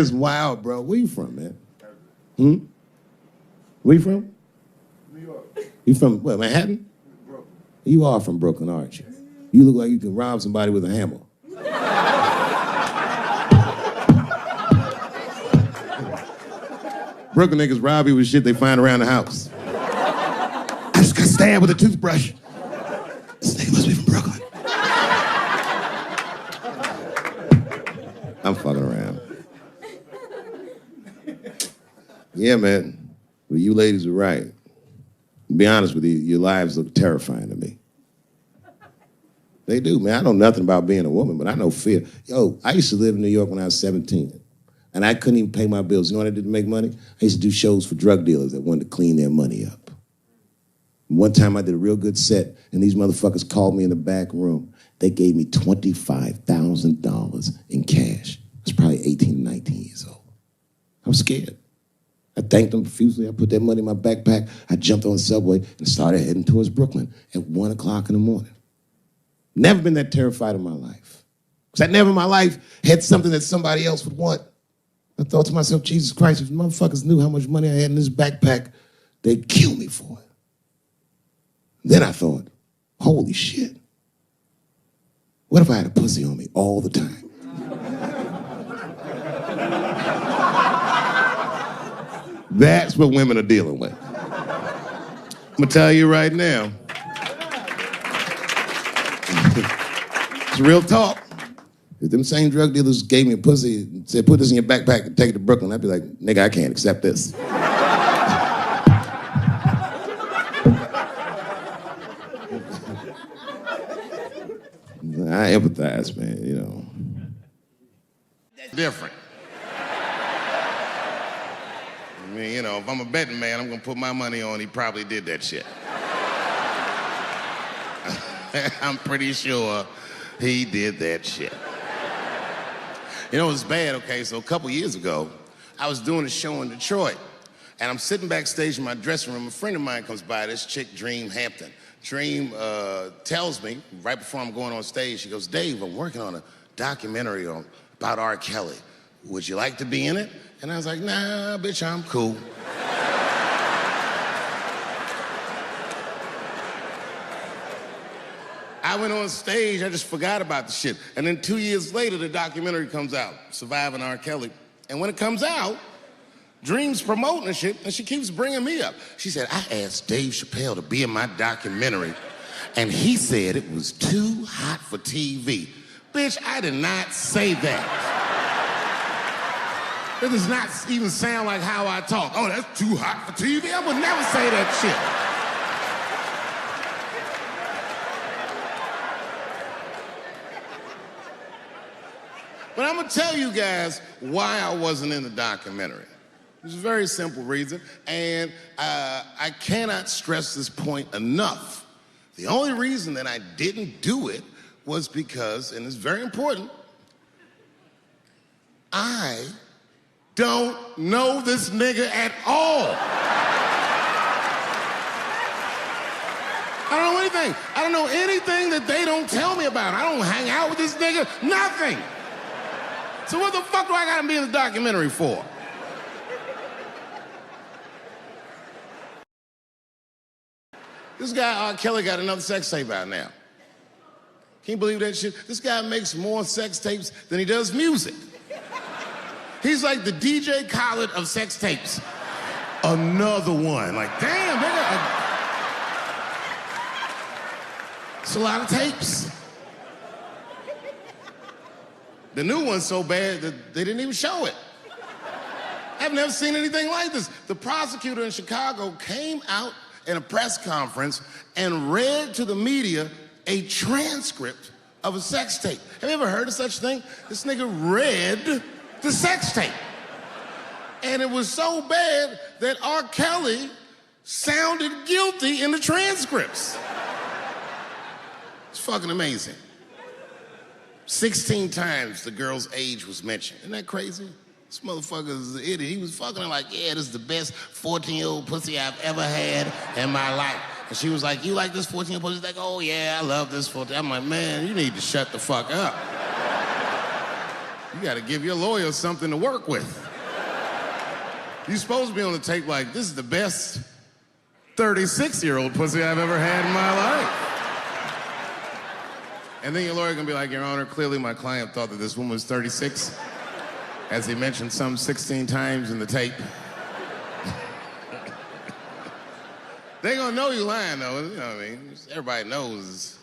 It's wild, bro. Where you from, man? Where you from? New York. You from, what, Manhattan? Brooklyn. You are from Brooklyn, aren't you? You look like you can rob somebody with a hammer. Brooklyn niggas rob you with shit they find around the house. I just got stabbed with a toothbrush. This nigga must be from Brooklyn. I'm fucking around. Yeah, man. Well, you ladies are right. To be honest with you, your lives look terrifying to me. They do, man. I know nothing about being a woman, but I know fear. Yo, I used to live in New York when I was 17, and I couldn't even pay my bills. You know what I did to make money? I used to do shows for drug dealers that wanted to clean their money up. One time I did a real good set, and these motherfuckers called me in the back room. They gave me $25,000 in cash. I was probably 18, 19 years old. I was scared. I thanked them profusely. I put that money in my backpack. I jumped on the subway and started heading towards Brooklyn at 1 o'clock in the morning. Never been that terrified in my life. Because I never in my life had something that somebody else would want. I thought to myself, Jesus Christ, if motherfuckers knew how much money I had in this backpack, they'd kill me for it. Then I thought, holy shit. What if I had a pussy on me all the time? That's what women are dealing with. I'm gonna tell you right now. It's real talk. If them same drug dealers gave me a pussy and said, put this in your backpack and take it to Brooklyn, I'd be like, nigga, I can't accept this. I empathize, man, you know. That's different. I mean, you know, if I'm a betting man, I'm gonna put my money on he probably did that shit. I'm pretty sure he did that shit. You know, it's bad, okay? So a couple years ago, I was doing a show in Detroit, and I'm sitting backstage in my dressing room. A friend of mine comes by, this chick, Dream Hampton. Dream tells me, right before I'm going on stage, she goes, Dave, I'm working on a documentary about R. Kelly. Would you like to be in it? And I was like, nah, bitch, I'm cool. I went on stage, I just forgot about the shit. And then 2 years later, the documentary comes out, Surviving R. Kelly. And when it comes out, Dream's promoting the shit, and she keeps bringing me up. She said, I asked Dave Chappelle to be in my documentary, and he said it was too hot for TV. Bitch, I did not say that. That does not even sound like how I talk. Oh, that's too hot for TV? I would never say that shit. But I'm gonna tell you guys why I wasn't in the documentary. There's a very simple reason, and I cannot stress this point enough. The only reason that I didn't do it was because, and it's very important, I don't know this nigga at all. I don't know anything. I don't know anything that they don't tell me about. I don't hang out with this nigga, nothing. So what the fuck do I gotta be in the documentary for? This guy, R. Kelly, got another sex tape out now. Can you believe that shit? This guy makes more sex tapes than he does music. He's like the DJ Khaled of sex tapes. Another one. Like, damn, nigga. It's a lot of tapes. The new one's so bad that they didn't even show it. I've never seen anything like this. The prosecutor in Chicago came out in a press conference and read to the media a transcript of a sex tape. Have you ever heard of such a thing? This nigga read the sex tape. And it was so bad that R. Kelly sounded guilty in the transcripts. It's fucking amazing. 16 times the girl's age was mentioned. Isn't that crazy? This motherfucker's an idiot. He was fucking her like, yeah, this is the best 14-year-old pussy I've ever had in my life. And she was like, you like this 14-year-old pussy? He's like, oh yeah, I love this 14. I'm like, man, you need to shut the fuck up. You gotta give your lawyer something to work with. You're supposed to be on the tape like, this is the best 36-year-old pussy I've ever had in my life. And then your lawyer gonna be like, Your Honor, clearly my client thought that this woman was 36, as he mentioned some 16 times in the tape. They gonna know you lying though, you know what I mean? Everybody knows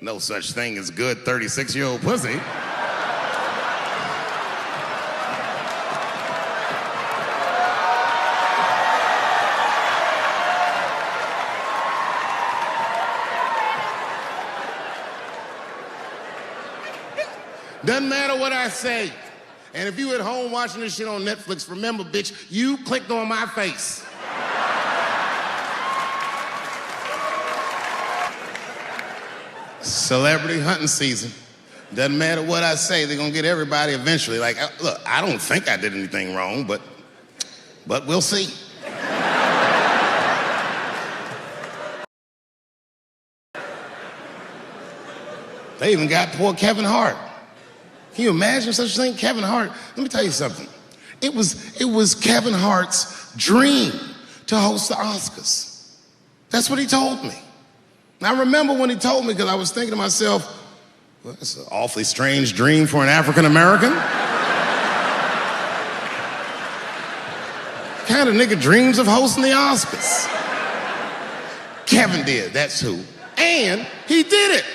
no such thing as good 36-year-old pussy. Doesn't matter what I say. And if you at home watching this shit on Netflix, remember, bitch, you clicked on my face. Celebrity hunting season. Doesn't matter what I say, they're gonna get everybody eventually. Like, look, I don't think I did anything wrong, but we'll see. They even got poor Kevin Hart. Can you imagine such a thing? Kevin Hart, let me tell you something. It was Kevin Hart's dream to host the Oscars. That's what he told me. And I remember when he told me, because I was thinking to myself, well, that's an awfully strange dream for an African American. Kind of nigga dreams of hosting the Oscars. Kevin did, that's who. And he did it.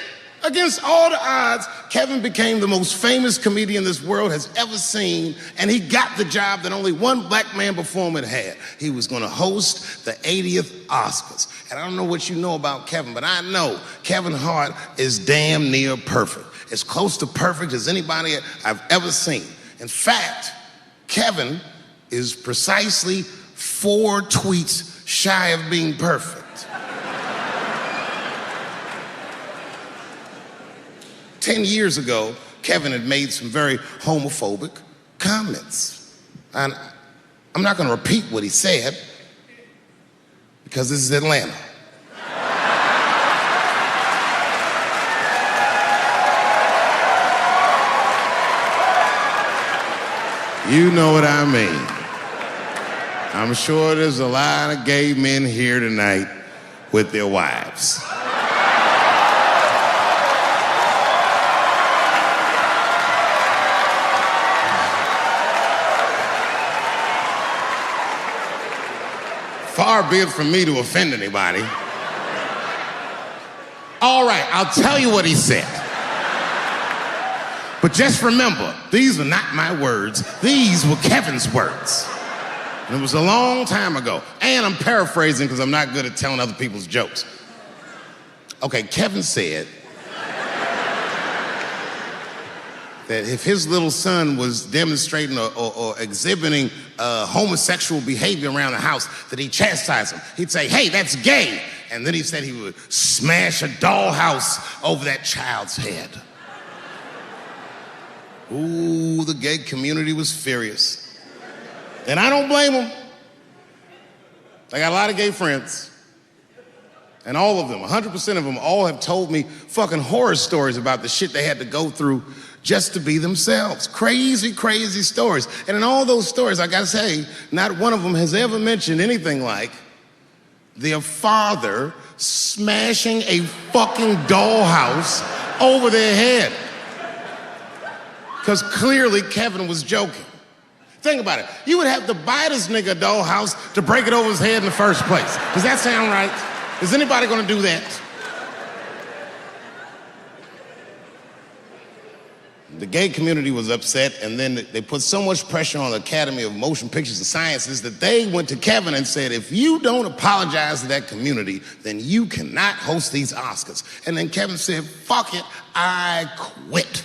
Against all the odds, Kevin became the most famous comedian this world has ever seen, and he got the job that only one black man before him had had. He was gonna host the 80th Oscars. And I don't know what you know about Kevin, but I know Kevin Hart is damn near perfect. As close to perfect as anybody I've ever seen. In fact, Kevin is precisely 4 tweets shy of being perfect. 10 years ago, Kevin had made some very homophobic comments. And I'm not gonna repeat what he said, because this is Atlanta. You know what I mean. I'm sure there's a lot of gay men here tonight with their wives. Far be it from me to offend anybody. All right, I'll tell you what he said. But just remember, these were not my words. These were Kevin's words. And it was a long time ago. And I'm paraphrasing because I'm not good at telling other people's jokes. Okay, Kevin said that if his little son was demonstrating or exhibiting homosexual behavior around the house, that he'd chastise him. He'd say, hey, that's gay. And then he said he would smash a dollhouse over that child's head. Ooh, the gay community was furious. And I don't blame them. I got a lot of gay friends. And all of them, 100% of them, all have told me fucking horror stories about the shit they had to go through just to be themselves. Crazy, crazy stories. And in all those stories, I gotta say, not one of them has ever mentioned anything like their father smashing a fucking dollhouse over their head. Because clearly Kevin was joking. Think about it. You would have to buy this nigga a dollhouse to break it over his head in the first place. Does that sound right? Is anybody gonna do that? The gay community was upset, and then they put so much pressure on the Academy of Motion Pictures and Sciences that they went to Kevin and said, if you don't apologize to that community, then you cannot host these Oscars. And then Kevin said, fuck it, I quit.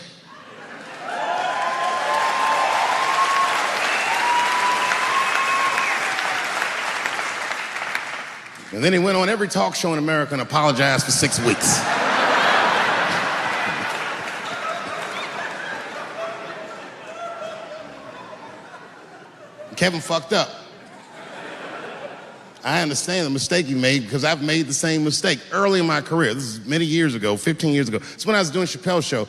And then he went on every talk show in America and apologized for 6 weeks. Kevin fucked up. I understand the mistake you made because I've made the same mistake early in my career. This is many years ago, 15 years ago. It's when I was doing Chappelle show.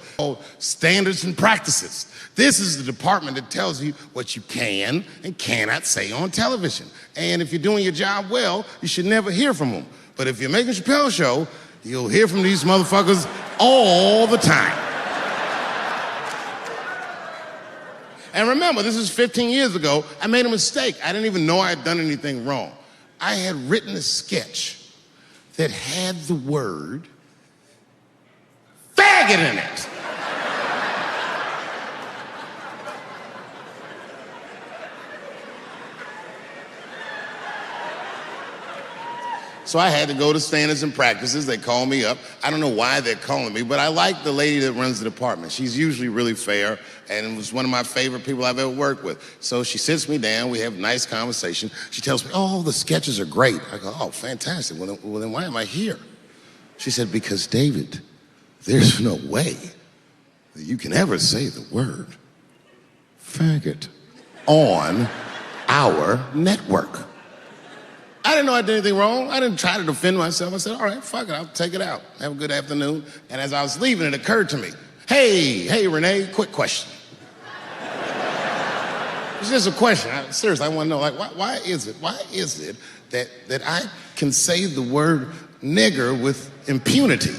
Standards and practices. This is the department that tells you what you can and cannot say on television. And if you're doing your job well, you should never hear from them. But if you're making a Chappelle show, you'll hear from these motherfuckers all the time. And remember, this is 15 years ago. I made a mistake. I didn't even know I had done anything wrong. I had written a sketch that had the word faggot in it. So I had to go to standards and practices. They call me up. I don't know why they're calling me, but I like the lady that runs the department. She's usually really fair and was one of my favorite people I've ever worked with. So she sits me down. We have a nice conversation. She tells me, oh, the sketches are great. I go, oh, fantastic. Well, then why am I here? She said, because, David, there's no way that you can ever say the word faggot on our network. I didn't know I did anything wrong. I didn't try to defend myself. I said, all right, fuck it, I'll take it out. Have a good afternoon. And as I was leaving, it occurred to me, hey, Renee, quick question. It's just a question. Seriously, I want to know, like, why is it that I can say the word nigger with impunity?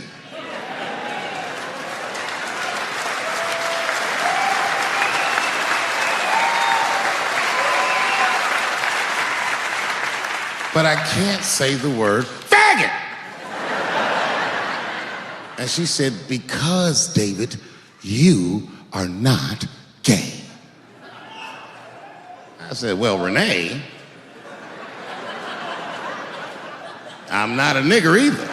But I can't say the word faggot. And she said, because, David, you are not gay. I said, well, Renee, I'm not a nigger either.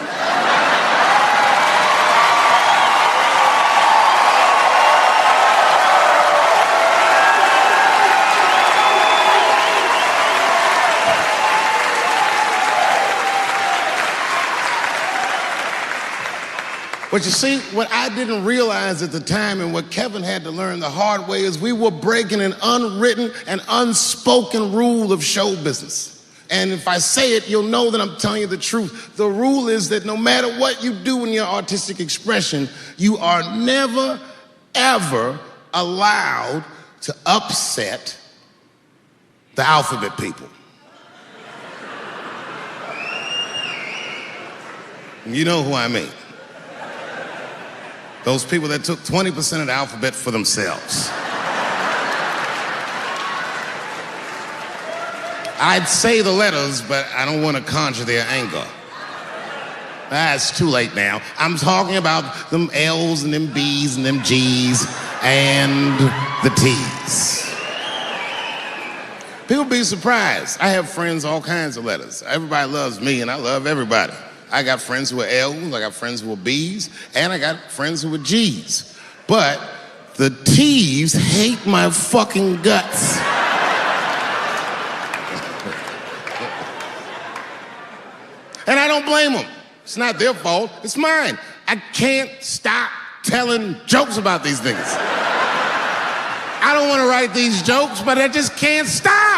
But you see, what I didn't realize at the time and what Kevin had to learn the hard way is we were breaking an unwritten and unspoken rule of show business. And if I say it, you'll know that I'm telling you the truth. The rule is that no matter what you do in your artistic expression, you are never, ever allowed to upset the alphabet people. You know who I mean. Those people that took 20% of the alphabet for themselves. I'd say the letters, but I don't want to conjure their anger. It's too late now. I'm talking about them L's and them B's and them G's and the T's. People be surprised. I have friends, all kinds of letters. Everybody loves me and I love everybody. I got friends who are L's, I got friends who are B's, and I got friends who are G's. But the T's hate my fucking guts. And I don't blame them. It's not their fault, it's mine. I can't stop telling jokes about these things. I don't want to write these jokes, but I just can't stop.